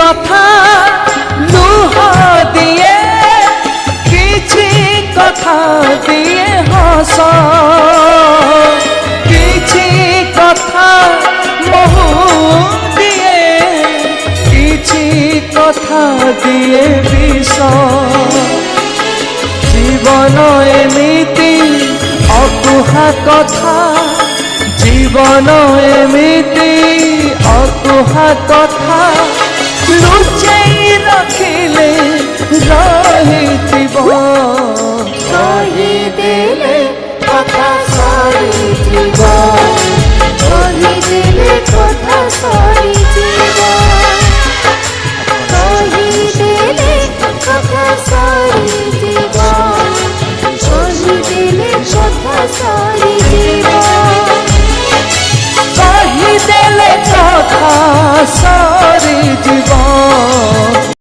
কথা লুহ দিয়ে, কিছু কথা দিয়ে হস, কিছু কথা মহু দিয়ে, কিছু কথা দিয়ে বিষ। জীবন এমিতি অকুহা কথা, জীবন এমিতি অকুহা কথা, লুচাই রাখিলে রহিথিব। কহিদেলে কথা সরিଯିବ, কহিদেলে কথা সরিଯିବ।